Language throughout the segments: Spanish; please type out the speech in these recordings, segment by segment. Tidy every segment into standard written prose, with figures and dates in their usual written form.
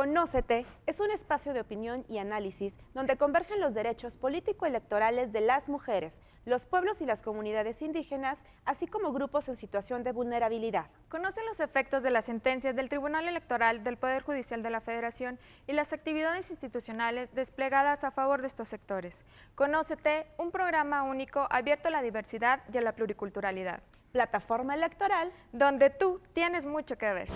Conócete es un espacio de opinión y análisis donde convergen los derechos político-electorales de las mujeres, los pueblos y las comunidades indígenas, así como grupos en situación de vulnerabilidad. Conocen los efectos de las sentencias del Tribunal Electoral del Poder Judicial de la Federación y las actividades institucionales desplegadas a favor de estos sectores. Conócete, un programa único abierto a la diversidad y a la pluriculturalidad. Plataforma electoral donde tú tienes mucho que ver.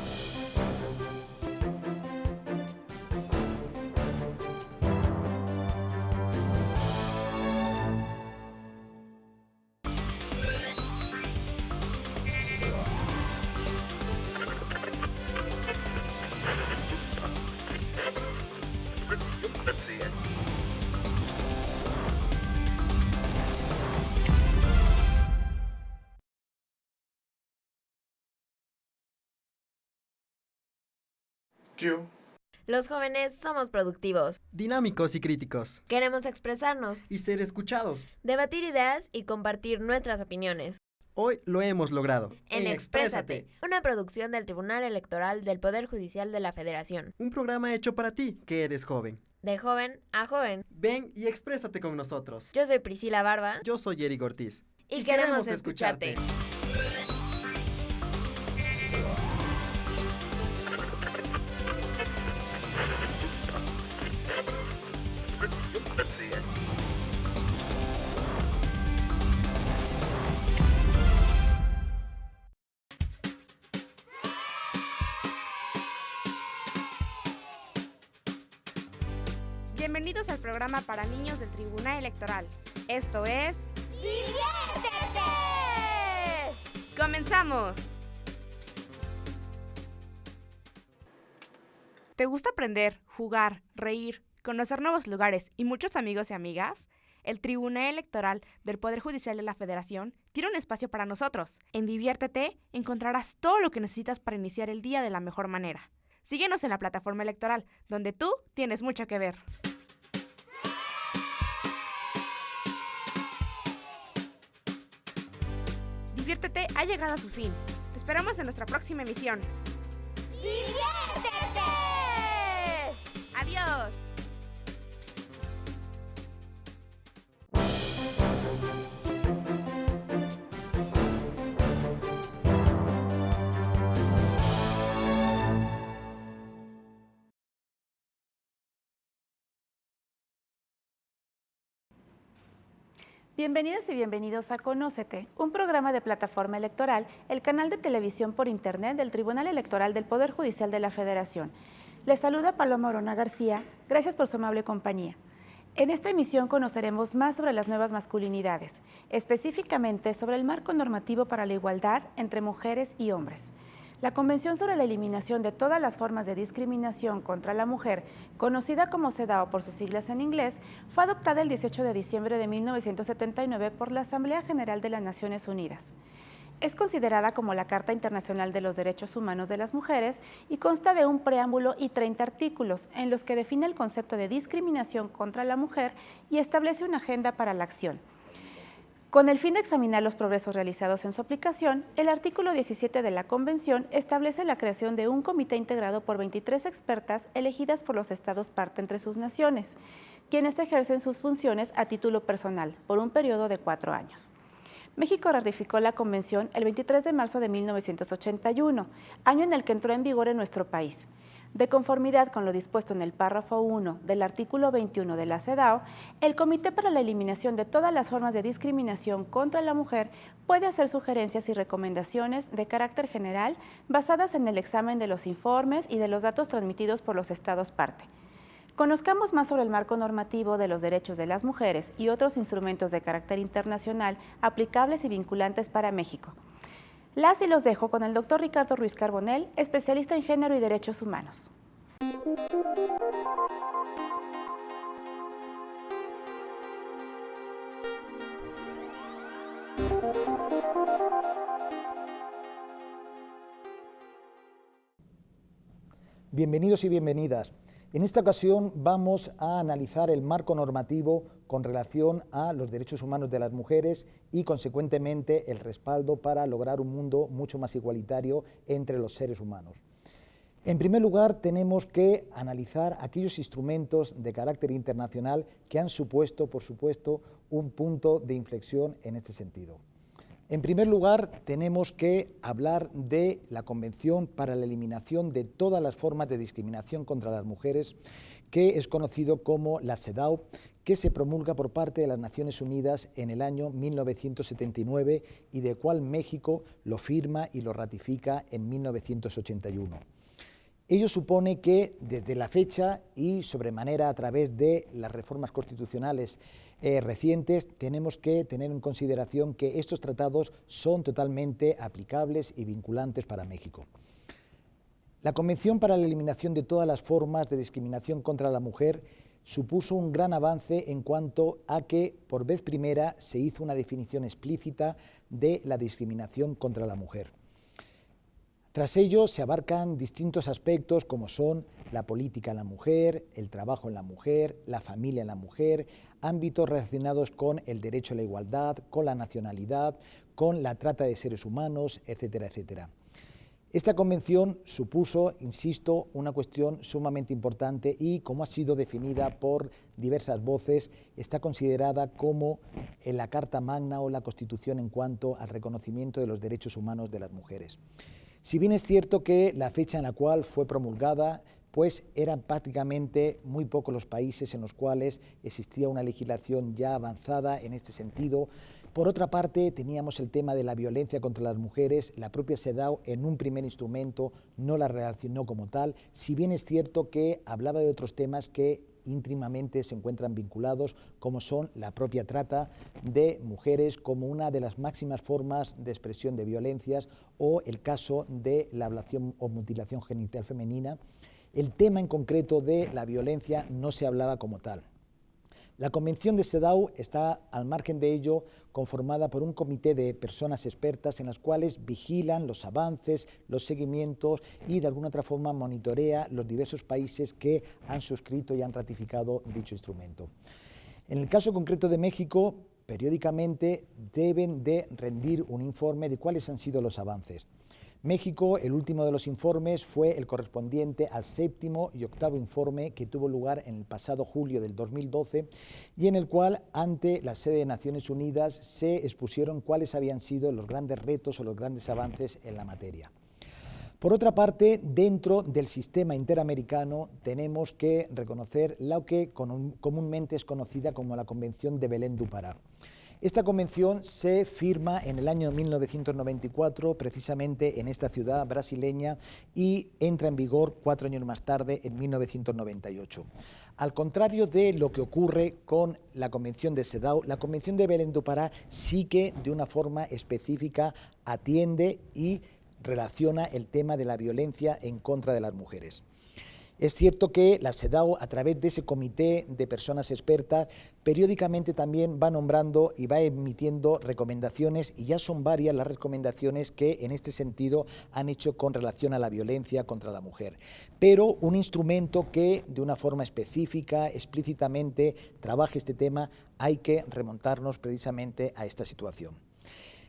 Los jóvenes somos productivos, dinámicos y críticos. Queremos expresarnos y ser escuchados, debatir ideas y compartir nuestras opiniones. Hoy lo hemos logrado. En Exprésate, una producción del Tribunal Electoral del Poder Judicial de la Federación. Un programa hecho para ti, que eres joven. De joven a joven. Ven y exprésate con nosotros. Yo soy Priscila Barba. Yo soy Eric Ortiz. Y queremos escucharte. Bienvenidos al programa para niños del Tribunal Electoral. Esto es... ¡Diviértete! ¡Comenzamos! ¿Te gusta aprender, jugar, reír, conocer nuevos lugares y muchos amigos y amigas? El Tribunal Electoral del Poder Judicial de la Federación tiene un espacio para nosotros. En Diviértete encontrarás todo lo que necesitas para iniciar el día de la mejor manera. Síguenos en la plataforma electoral, donde tú tienes mucho que ver. Diviértete ha llegado a su fin. Te esperamos en nuestra próxima emisión. ¡Diviértete! ¡Adiós! Bienvenidas y bienvenidos a Conócete, un programa de plataforma electoral, el canal de televisión por internet del Tribunal Electoral del Poder Judicial de la Federación. Les saluda Paloma Orona García, gracias por su amable compañía. En esta emisión conoceremos más sobre las nuevas masculinidades, específicamente sobre el marco normativo para la igualdad entre mujeres y hombres. La Convención sobre la Eliminación de todas las formas de discriminación contra la mujer, conocida como CEDAW por sus siglas en inglés, fue adoptada el 18 de diciembre de 1979 por la Asamblea General de las Naciones Unidas. Es considerada como la Carta Internacional de los Derechos Humanos de las Mujeres y consta de un preámbulo y 30 artículos en los que define el concepto de discriminación contra la mujer y establece una agenda para la acción. Con el fin de examinar los progresos realizados en su aplicación, el artículo 17 de la Convención establece la creación de un comité integrado por 23 expertas elegidas por los estados parte entre sus naciones, quienes ejercen sus funciones a título personal por un periodo de 4 años. México ratificó la Convención el 23 de marzo de 1981, año en el que entró en vigor en nuestro país. De conformidad con lo dispuesto en el párrafo 1 del artículo 21 de la CEDAW, el Comité para la Eliminación de todas las formas de discriminación contra la mujer puede hacer sugerencias y recomendaciones de carácter general basadas en el examen de los informes y de los datos transmitidos por los estados parte. Conozcamos más sobre el marco normativo de los derechos de las mujeres y otros instrumentos de carácter internacional aplicables y vinculantes para México. Las y los dejo con el doctor Ricardo Ruiz Carbonell, especialista en género y derechos humanos. Bienvenidos y bienvenidas. En esta ocasión vamos a analizar el marco normativo con relación a los derechos humanos de las mujeres y, consecuentemente, el respaldo para lograr un mundo mucho más igualitario entre los seres humanos. En primer lugar, tenemos que analizar aquellos instrumentos de carácter internacional que han supuesto, por supuesto, un punto de inflexión en este sentido. En primer lugar, tenemos que hablar de la Convención para la Eliminación de todas las formas de discriminación contra las mujeres, que es conocido como la CEDAW, que se promulga por parte de las Naciones Unidas en el año 1979 y de cual México lo firma y lo ratifica en 1981. Ello supone que desde la fecha y sobremanera a través de las reformas constitucionales recientes tenemos que tener en consideración que estos tratados son totalmente aplicables y vinculantes para México. La Convención para la Eliminación de todas las formas de discriminación contra la mujer supuso un gran avance en cuanto a que por vez primera se hizo una definición explícita de la discriminación contra la mujer. Tras ello se abarcan distintos aspectos como son la política en la mujer, el trabajo en la mujer, la familia en la mujer, ámbitos relacionados con el derecho a la igualdad, con la nacionalidad, con la trata de seres humanos, etcétera, etcétera. Esta convención supuso, insisto, una cuestión sumamente importante y, como ha sido definida por diversas voces, está considerada como la Carta Magna o la Constitución en cuanto al reconocimiento de los derechos humanos de las mujeres. Si bien es cierto que la fecha en la cual fue promulgada, pues eran prácticamente muy pocos los países en los cuales existía una legislación ya avanzada en este sentido. Por otra parte, teníamos el tema de la violencia contra las mujeres. La propia CEDAW en un primer instrumento no la relacionó como tal, si bien es cierto que hablaba de otros temas que íntimamente se encuentran vinculados, como son la propia trata de mujeres como una de las máximas formas de expresión de violencias o el caso de la ablación o mutilación genital femenina. El tema en concreto de la violencia no se hablaba como tal. La Convención de CEDAW está, al margen de ello, conformada por un comité de personas expertas en las cuales vigilan los avances, los seguimientos y de alguna otra forma monitorea los diversos países que han suscrito y han ratificado dicho instrumento. En el caso concreto de México, periódicamente deben de rendir un informe de cuáles han sido los avances. México, el último de los informes, fue el correspondiente al 7º y 8º informe que tuvo lugar en el pasado julio del 2012 y en el cual, ante la sede de Naciones Unidas, se expusieron cuáles habían sido los grandes retos o los grandes avances en la materia. Por otra parte, dentro del sistema interamericano tenemos que reconocer lo que comúnmente es conocida como la Convención de Belém do Pará. Esta convención se firma en el año 1994, precisamente en esta ciudad brasileña, y entra en vigor 4 años más tarde, en 1998. Al contrario de lo que ocurre con la Convención de CEDAW, la Convención de Belém do Pará sí que de una forma específica atiende y relaciona el tema de la violencia en contra de las mujeres. Es cierto que la CEDAW, a través de ese comité de personas expertas, periódicamente también va nombrando y va emitiendo recomendaciones, y ya son varias las recomendaciones que en este sentido han hecho con relación a la violencia contra la mujer. Pero un instrumento que de una forma específica, explícitamente, trabaje este tema, hay que remontarnos precisamente a esta situación.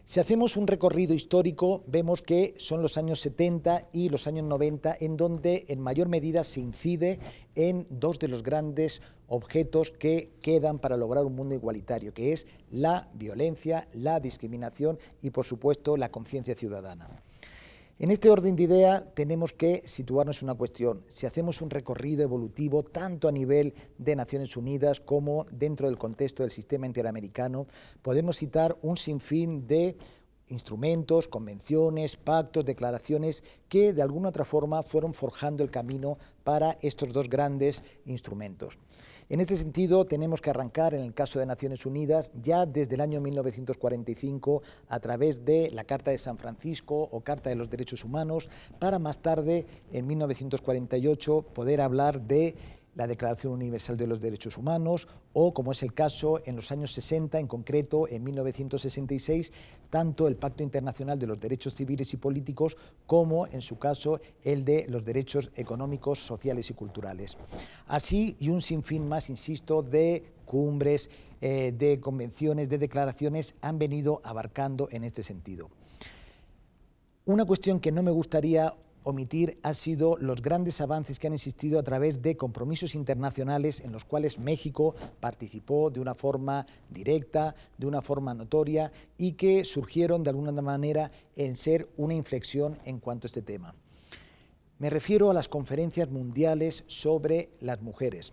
Si hacemos un recorrido histórico, vemos que son los años 70 y los años 90 en donde en mayor medida se incide en dos de los grandes objetos que quedan para lograr un mundo igualitario, que es la violencia, la discriminación y, por supuesto, la conciencia ciudadana. En este orden de idea tenemos que situarnos en una cuestión. Si hacemos un recorrido evolutivo tanto a nivel de Naciones Unidas como dentro del contexto del sistema interamericano, podemos citar un sinfín de instrumentos, convenciones, pactos, declaraciones que de alguna otra forma fueron forjando el camino para estos dos grandes instrumentos. En este sentido, tenemos que arrancar, en el caso de Naciones Unidas, ya desde el año 1945, a través de la Carta de San Francisco o Carta de los Derechos Humanos, para más tarde, en 1948, poder hablar de la Declaración Universal de los Derechos Humanos o, como es el caso en los años 60, en concreto en 1966, tanto el Pacto Internacional de los Derechos Civiles y Políticos como, en su caso, el de los derechos económicos, sociales y culturales. Así, y un sinfín más, insisto, de cumbres, de convenciones, de declaraciones han venido abarcando en este sentido. Una cuestión que no me gustaría omitir ha sido los grandes avances que han existido a través de compromisos internacionales en los cuales México participó de una forma directa, de una forma notoria y que surgieron de alguna manera en ser una inflexión en cuanto a este tema. Me refiero a las conferencias mundiales sobre las mujeres,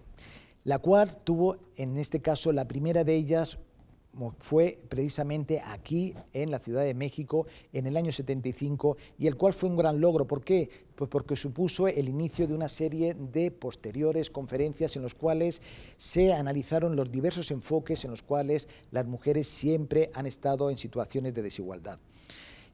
la cual tuvo, en este caso, la primera de ellas fue precisamente aquí en la Ciudad de México en el año 75 y el cual fue un gran logro. ¿Por qué? Pues porque supuso el inicio de una serie de posteriores conferencias en las cuales se analizaron los diversos enfoques en los cuales las mujeres siempre han estado en situaciones de desigualdad.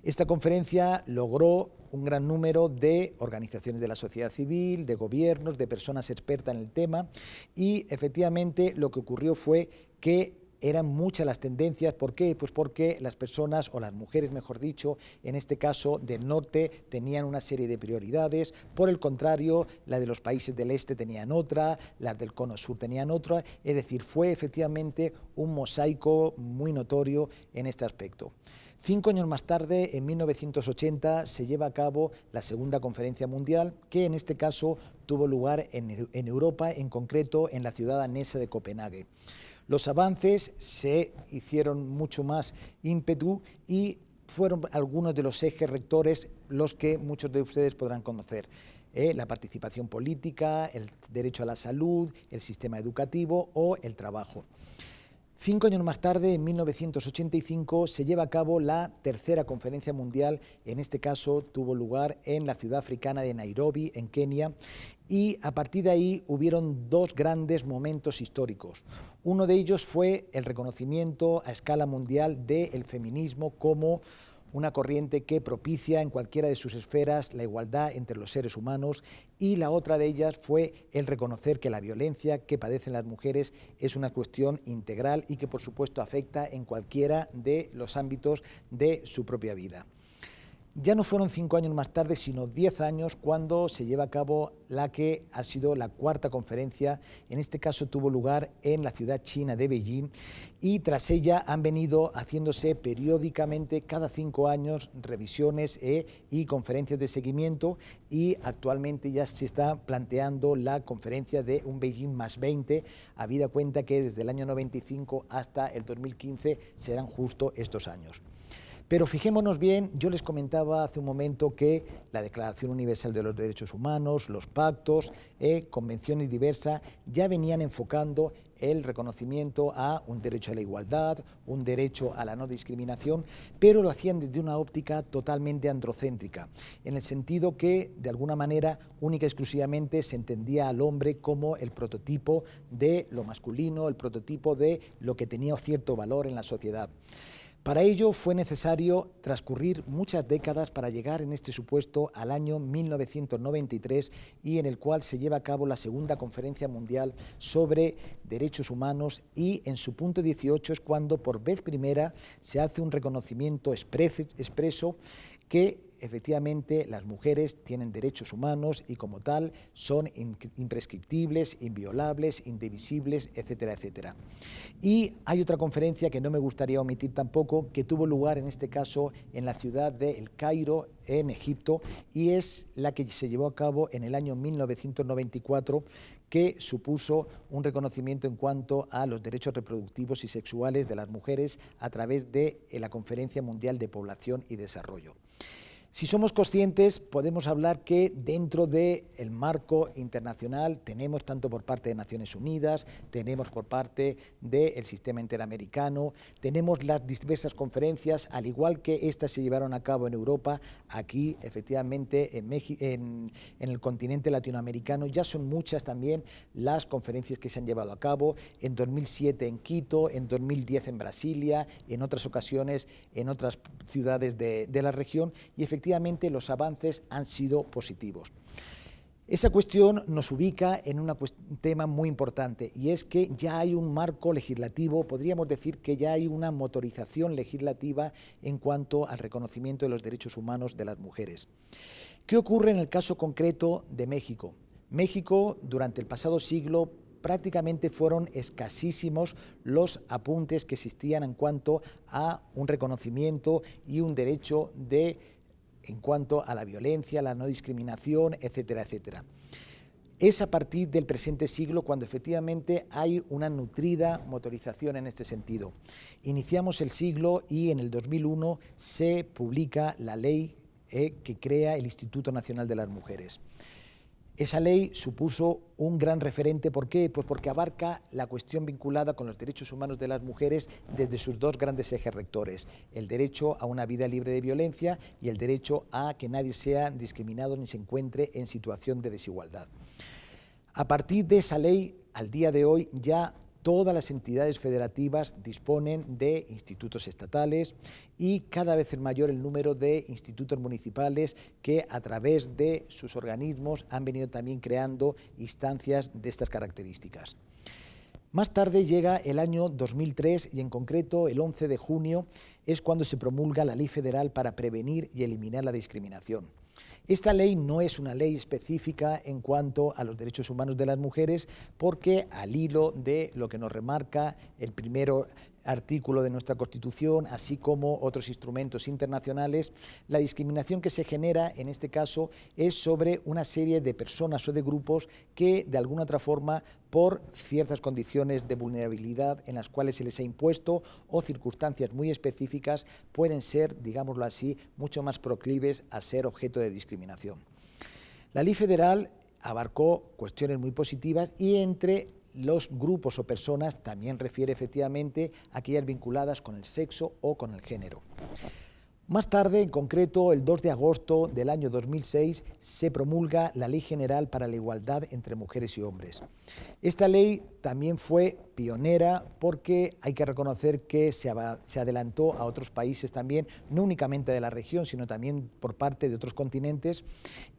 Esta conferencia logró un gran número de organizaciones de la sociedad civil, de gobiernos, de personas expertas en el tema y efectivamente lo que ocurrió fue que eran muchas las tendencias. ¿Por qué? Pues porque las personas, o las mujeres mejor dicho, en este caso del norte, tenían una serie de prioridades, por el contrario, la de los países del este tenían otra, las del cono sur tenían otra, es decir, fue efectivamente un mosaico muy notorio en este aspecto. 5 años más tarde, en 1980, se lleva a cabo la segunda conferencia mundial, que en este caso tuvo lugar en Europa, en concreto en la ciudad danesa de Copenhague. Los avances se hicieron mucho más ímpetu y fueron algunos de los ejes rectores los que muchos de ustedes podrán conocer. La participación política, el derecho a la salud, el sistema educativo o el trabajo. 5 años más tarde, en 1985, se lleva a cabo la tercera conferencia mundial, en este caso tuvo lugar en la ciudad africana de Nairobi, en Kenia, y a partir de ahí hubieron dos grandes momentos históricos. Uno de ellos fue el reconocimiento a escala mundial del feminismo como una corriente que propicia en cualquiera de sus esferas la igualdad entre los seres humanos, y la otra de ellas fue el reconocer que la violencia que padecen las mujeres es una cuestión integral y que por supuesto afecta en cualquiera de los ámbitos de su propia vida. Ya no fueron 5 años más tarde, sino 10 años cuando se lleva a cabo la que ha sido la cuarta conferencia. En este caso tuvo lugar en la ciudad china de Beijing y tras ella han venido haciéndose periódicamente cada 5 años revisiones y conferencias de seguimiento, y actualmente ya se está planteando la conferencia de un Beijing más 20, habida cuenta que desde el año 95 hasta el 2015 serán justo estos años. Pero fijémonos bien, yo les comentaba hace un momento que la Declaración Universal de los Derechos Humanos, los pactos, convenciones diversas, ya venían enfocando el reconocimiento a un derecho a la igualdad, un derecho a la no discriminación, pero lo hacían desde una óptica totalmente androcéntrica, en el sentido que, de alguna manera, única y exclusivamente se entendía al hombre como el prototipo de lo masculino, el prototipo de lo que tenía cierto valor en la sociedad. Para ello fue necesario transcurrir muchas décadas para llegar en este supuesto al año 1993, y en el cual se lleva a cabo la segunda conferencia mundial sobre derechos humanos, y en su punto 18 es cuando por vez primera se hace un reconocimiento expreso que efectivamente las mujeres tienen derechos humanos y como tal son imprescriptibles, inviolables, indivisibles, etcétera, etcétera. Y hay otra conferencia que no me gustaría omitir tampoco, que tuvo lugar en este caso en la ciudad de El Cairo, en Egipto, y es la que se llevó a cabo en el año 1994, que supuso un reconocimiento en cuanto a los derechos reproductivos y sexuales de las mujeres a través de la Conferencia Mundial de Población y Desarrollo. Si somos conscientes, podemos hablar que dentro del marco internacional tenemos, tanto por parte de Naciones Unidas, tenemos por parte del sistema interamericano, tenemos las diversas conferencias, al igual que estas se llevaron a cabo en Europa, aquí efectivamente en el continente latinoamericano ya son muchas también las conferencias que se han llevado a cabo, en 2007 en Quito, en 2010 en Brasilia, en otras ocasiones en otras ciudades de la región, y efectivamente los avances han sido positivos. Esa cuestión nos ubica en un tema muy importante, y es que ya hay un marco legislativo, podríamos decir que ya hay una motorización legislativa en cuanto al reconocimiento de los derechos humanos de las mujeres. ¿Qué ocurre en el caso concreto de México? México, durante el pasado siglo, prácticamente fueron escasísimos los apuntes que existían en cuanto a un reconocimiento y un derecho de en cuanto a la violencia, la no discriminación, etcétera, etcétera. Es a partir del presente siglo cuando efectivamente hay una nutrida motorización en este sentido. Iniciamos el siglo y en el 2001 se publica la ley que crea el Instituto Nacional de las Mujeres. Esa ley supuso un gran referente. ¿Por qué? Pues porque abarca la cuestión vinculada con los derechos humanos de las mujeres desde sus dos grandes ejes rectores: el derecho a una vida libre de violencia y el derecho a que nadie sea discriminado ni se encuentre en situación de desigualdad. A partir de esa ley, al día de hoy, ya todas las entidades federativas disponen de institutos estatales y cada vez es mayor el número de institutos municipales que a través de sus organismos han venido también creando instancias de estas características. Más tarde llega el año 2003 y en concreto el 11 de junio es cuando se promulga la Ley Federal para prevenir y eliminar la discriminación. Esta ley no es una ley específica en cuanto a los derechos humanos de las mujeres porque, al hilo de lo que nos remarca el primero artículo de nuestra Constitución, así como otros instrumentos internacionales, la discriminación que se genera en este caso es sobre una serie de personas o de grupos que de alguna otra forma, por ciertas condiciones de vulnerabilidad en las cuales se les ha impuesto o circunstancias muy específicas, pueden ser, digámoslo así, mucho más proclives a ser objeto de discriminación. La Ley Federal abarcó cuestiones muy positivas y entre los grupos o personas también refiere efectivamente a aquellas vinculadas con el sexo o con el género. Más tarde, en concreto el 2 de agosto del año 2006, se promulga la Ley General para la Igualdad entre Mujeres y Hombres. Esta ley también fue pionera porque hay que reconocer que se adelantó a otros países también, no únicamente de la región, sino también por parte de otros continentes,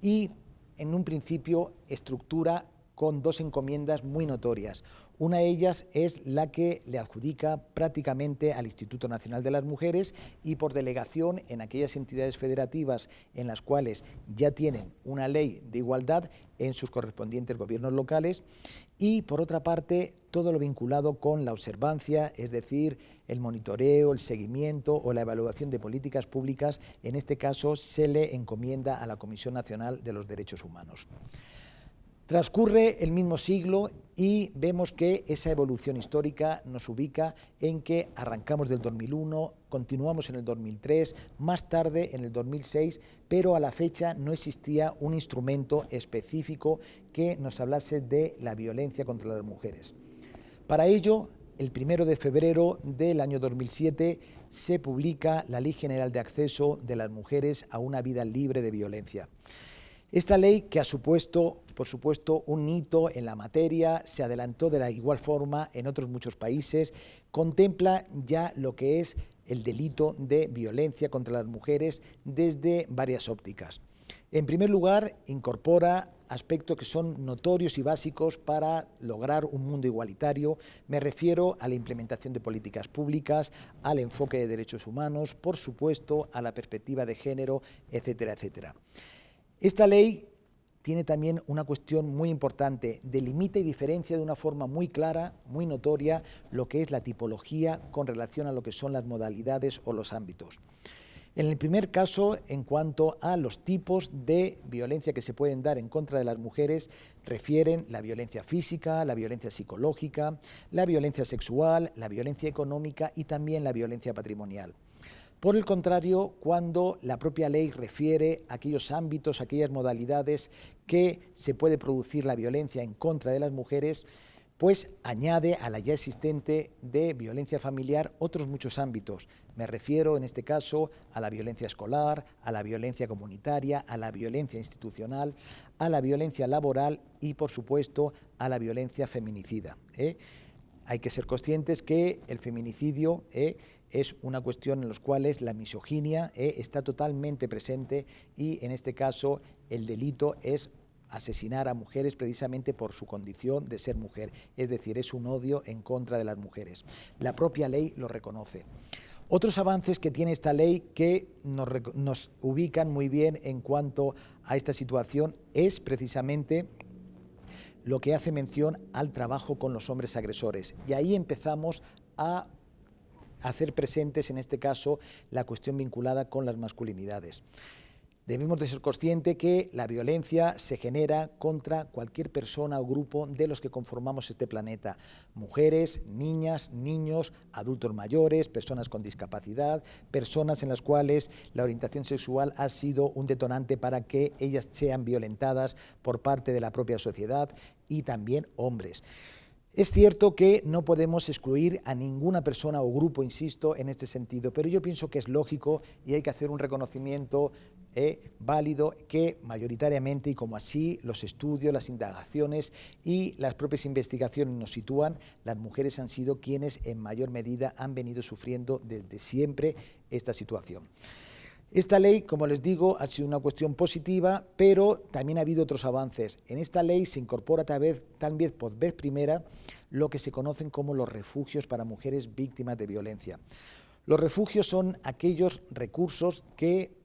y en un principio estructura con dos encomiendas muy notorias. Una de ellas es la que le adjudica prácticamente al Instituto Nacional de las Mujeres y por delegación en aquellas entidades federativas en las cuales ya tienen una ley de igualdad en sus correspondientes gobiernos locales, y por otra parte todo lo vinculado con la observancia, es decir, el monitoreo, el seguimiento o la evaluación de políticas públicas. En este caso se le encomienda a la Comisión Nacional de los Derechos Humanos. Transcurre el mismo siglo y vemos que esa evolución histórica nos ubica en que arrancamos del 2001, continuamos en el 2003, más tarde en el 2006, pero a la fecha no existía un instrumento específico que nos hablase de la violencia contra las mujeres. Para ello, el 1 de febrero del año 2007 se publica la Ley General de Acceso de las Mujeres a una vida libre de violencia. Esta ley, que ha supuesto, por supuesto, un hito en la materia, se adelantó de la igual forma en otros muchos países, contempla ya lo que es el delito de violencia contra las mujeres desde varias ópticas. En primer lugar, incorpora aspectos que son notorios y básicos para lograr un mundo igualitario. Me refiero a la implementación de políticas públicas, al enfoque de derechos humanos, por supuesto, a la perspectiva de género, etcétera, etcétera. Esta ley tiene también una cuestión muy importante: delimita y diferencia de una forma muy clara, muy notoria, lo que es la tipología con relación a lo que son las modalidades o los ámbitos. En el primer caso, en cuanto a los tipos de violencia que se pueden dar en contra de las mujeres, refieren la violencia física, la violencia psicológica, la violencia sexual, la violencia económica y también la violencia patrimonial. Por el contrario, cuando la propia ley refiere a aquellos ámbitos, aquellas modalidades que se puede producir la violencia en contra de las mujeres, pues añade a la ya existente de violencia familiar otros muchos ámbitos. Me refiero en este caso a la violencia escolar, a la violencia comunitaria, a la violencia institucional, a la violencia laboral y, por supuesto, a la violencia feminicida. Hay que ser conscientes que el feminicidio es una cuestión en la cual la misoginia está totalmente presente y en este caso el delito es asesinar a mujeres precisamente por su condición de ser mujer, es decir, es un odio en contra de las mujeres. La propia ley lo reconoce. Otros avances que tiene esta ley que nos ubican muy bien en cuanto a esta situación es precisamente lo que hace mención al trabajo con los hombres agresores, y ahí empezamos a hacer presentes en este caso la cuestión vinculada con las masculinidades. Debemos de ser conscientes que la violencia se genera contra cualquier persona o grupo de los que conformamos este planeta. Mujeres, niñas, niños, adultos mayores, personas con discapacidad, personas en las cuales la orientación sexual ha sido un detonante para que ellas sean violentadas por parte de la propia sociedad, y también hombres. Es cierto que no podemos excluir a ninguna persona o grupo, insisto, en este sentido, pero yo pienso que es lógico y hay que hacer un reconocimiento válido que mayoritariamente, y como así los estudios, las indagaciones y las propias investigaciones nos sitúan, las mujeres han sido quienes en mayor medida han venido sufriendo desde siempre esta situación. Esta ley, como les digo, ha sido una cuestión positiva, pero también ha habido otros avances. En esta ley se incorpora tal vez por vez primera lo que se conocen como los refugios para mujeres víctimas de violencia. Los refugios son aquellos recursos que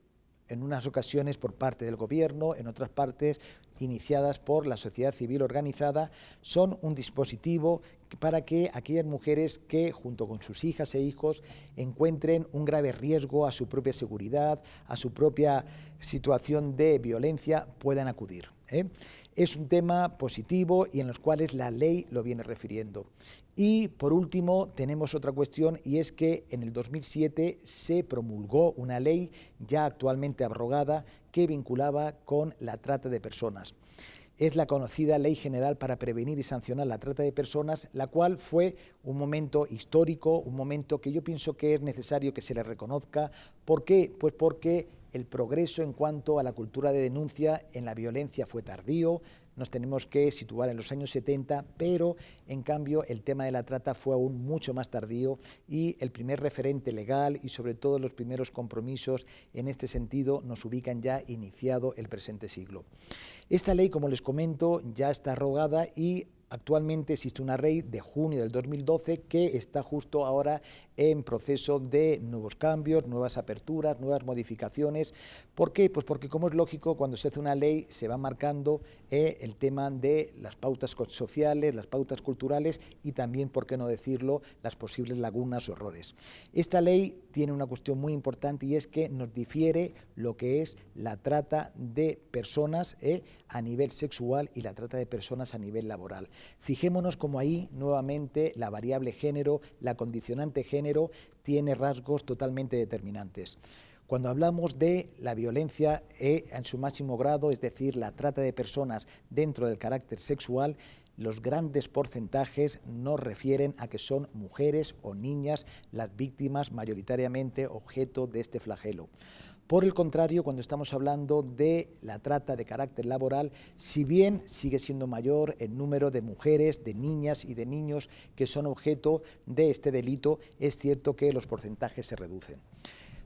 en unas ocasiones por parte del gobierno, en otras partes iniciadas por la sociedad civil organizada, son un dispositivo para que aquellas mujeres que junto con sus hijas e hijos encuentren un grave riesgo a su propia seguridad, a su propia situación de violencia, puedan acudir. Es un tema positivo y en los cuales la ley lo viene refiriendo. Y por último tenemos otra cuestión, y es que en el 2007 se promulgó una ley ya actualmente abrogada que vinculaba con la trata de personas. Es la conocida Ley General para Prevenir y Sancionar la Trata de Personas, la cual fue un momento histórico, un momento que yo pienso que es necesario que se le reconozca. ¿Por qué? Pues porque el progreso en cuanto a la cultura de denuncia en la violencia fue tardío. Nos tenemos que situar en los años 70, pero en cambio el tema de la trata fue aún mucho más tardío, y el primer referente legal y sobre todo los primeros compromisos en este sentido nos ubican ya iniciado el presente siglo. Esta ley, como les comento, ya está abrogada y actualmente existe una ley de junio del 2012 que está justo ahora en proceso de nuevos cambios, nuevas aperturas, nuevas modificaciones. ¿Por qué? Pues porque, como es lógico, cuando se hace una ley se va marcando el tema de las pautas sociales, las pautas culturales y también, por qué no decirlo, las posibles lagunas o errores. Esta ley tiene una cuestión muy importante, y es que nos difiere lo que es la trata de personas a nivel sexual y la trata de personas a nivel laboral. Fijémonos cómo ahí nuevamente la variable género, la condicionante género, tiene rasgos totalmente determinantes. Cuando hablamos de la violencia en su máximo grado, es decir, la trata de personas dentro del carácter sexual, los grandes porcentajes nos refieren a que son mujeres o niñas las víctimas mayoritariamente objeto de este flagelo. Por el contrario, cuando estamos hablando de la trata de carácter laboral, si bien sigue siendo mayor el número de mujeres, de niñas y de niños que son objeto de este delito, es cierto que los porcentajes se reducen.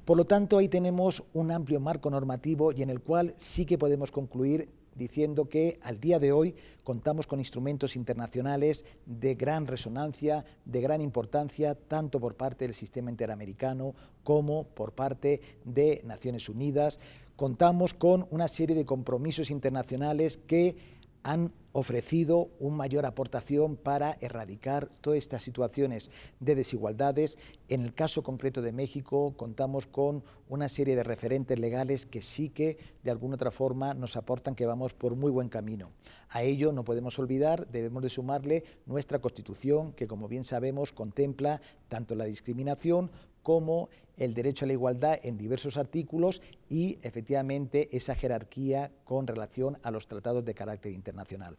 Por lo tanto, ahí tenemos un amplio marco normativo y en el cual sí que podemos concluir diciendo que al día de hoy contamos con instrumentos internacionales de gran resonancia, de gran importancia, tanto por parte del sistema interamericano como por parte de Naciones Unidas. Contamos con una serie de compromisos internacionales que han ofrecido una mayor aportación para erradicar todas estas situaciones de desigualdades. En el caso concreto de México, contamos con una serie de referentes legales que sí que, de alguna otra forma, nos aportan que vamos por muy buen camino. A ello no podemos olvidar, debemos de sumarle nuestra Constitución, que, como bien sabemos, contempla tanto la discriminación como el derecho a la igualdad en diversos artículos y, efectivamente, esa jerarquía con relación a los tratados de carácter internacional.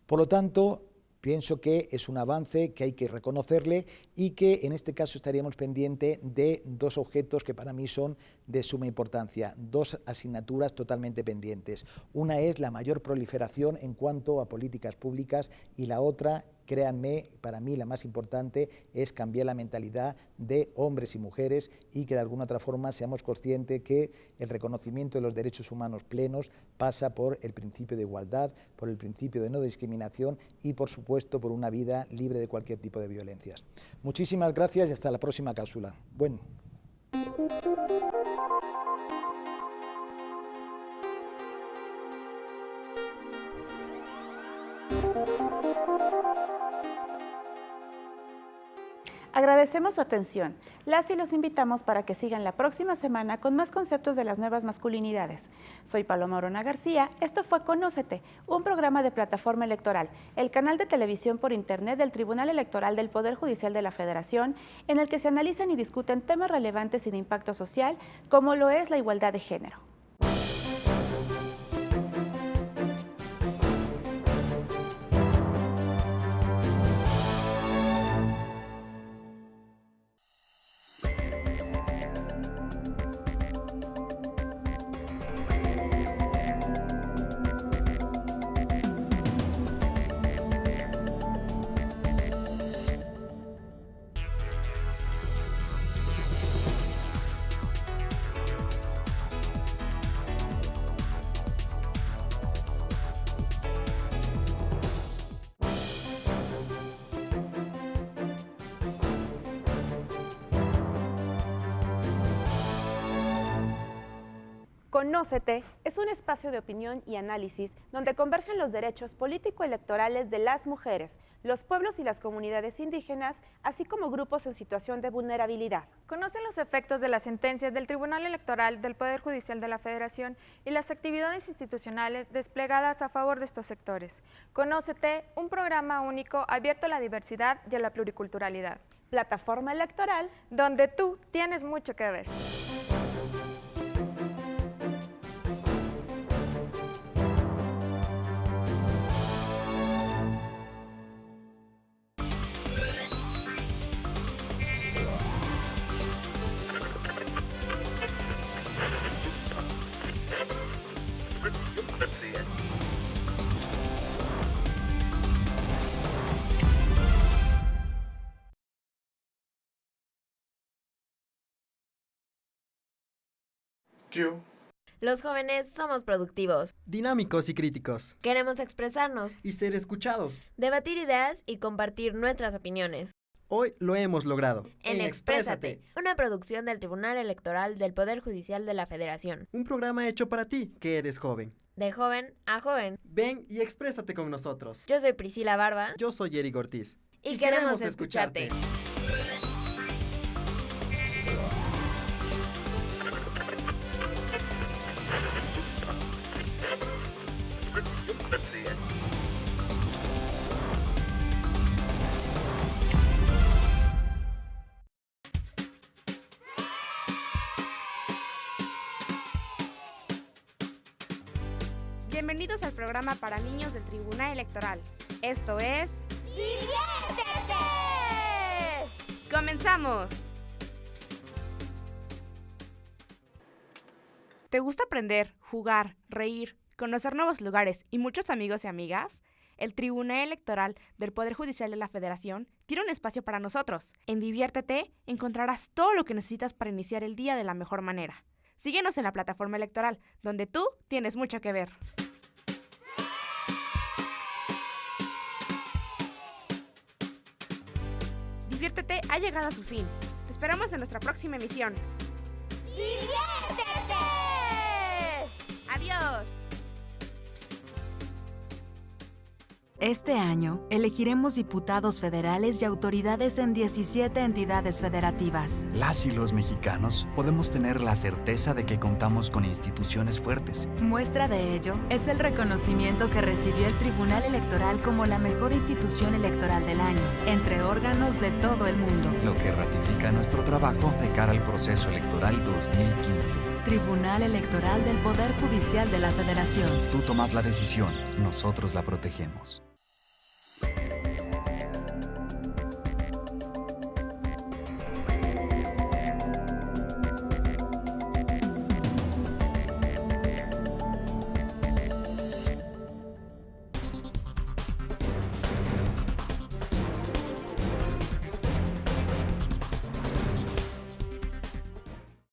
Por lo tanto, pienso que es un avance que hay que reconocerle y que en este caso estaríamos pendientes de dos objetos que para mí son de suma importancia, dos asignaturas totalmente pendientes. Una es la mayor proliferación en cuanto a políticas públicas y la otra, créanme, para mí la más importante es cambiar la mentalidad de hombres y mujeres y que de alguna otra forma seamos conscientes que el reconocimiento de los derechos humanos plenos pasa por el principio de igualdad, por el principio de no discriminación y, por supuesto, por una vida libre de cualquier tipo de violencias. Muchísimas gracias y hasta la próxima cápsula. Bueno. Agradecemos su atención. Las y los invitamos para que sigan la próxima semana con más conceptos de las nuevas masculinidades. Soy Paloma Orona García, esto fue Conócete, un programa de Plataforma Electoral, el canal de televisión por internet del Tribunal Electoral del Poder Judicial de la Federación, en el que se analizan y discuten temas relevantes y de impacto social, como lo es la igualdad de género. Conócete es un espacio de opinión y análisis donde convergen los derechos político-electorales de las mujeres, los pueblos y las comunidades indígenas, así como grupos en situación de vulnerabilidad. Conocen los efectos de las sentencias del Tribunal Electoral del Poder Judicial de la Federación y las actividades institucionales desplegadas a favor de estos sectores. Conócete, un programa único abierto a la diversidad y a la pluriculturalidad. Plataforma Electoral, donde tú tienes mucho que ver. Los jóvenes somos productivos. Dinámicos y críticos. Queremos expresarnos, Y ser escuchados. debatir ideas y compartir nuestras opiniones. Hoy lo hemos logrado. En Exprésate, una producción del Tribunal Electoral del Poder Judicial de la Federación. Un programa hecho para ti, que eres joven. De joven a joven. Ven y exprésate con nosotros. Yo soy Priscila Barba. Yo soy Eric Ortiz. Y queremos escucharte. Bienvenidos al programa para niños del Tribunal Electoral. Esto es... ¡Diviértete! ¡Comenzamos! ¿Te gusta aprender, jugar, reír, conocer nuevos lugares y muchos amigos y amigas? El Tribunal Electoral del Poder Judicial de la Federación tiene un espacio para nosotros. En Diviértete encontrarás todo lo que necesitas para iniciar el día de la mejor manera. Síguenos en la plataforma electoral, donde tú tienes mucho que ver. Diviértete ha llegado a su fin. Te esperamos en nuestra próxima emisión. ¡Diviértete! ¡Adiós! Este año, elegiremos diputados federales y autoridades en 17 entidades federativas. Las y los mexicanos podemos tener la certeza de que contamos con instituciones fuertes. Muestra de ello es el reconocimiento que recibió el Tribunal Electoral como la mejor institución electoral del año, entre órganos de todo el mundo. Lo que ratifica nuestro trabajo de cara al proceso electoral 2015. Tribunal Electoral del Poder Judicial de la Federación. Tú tomas la decisión, nosotros la protegemos.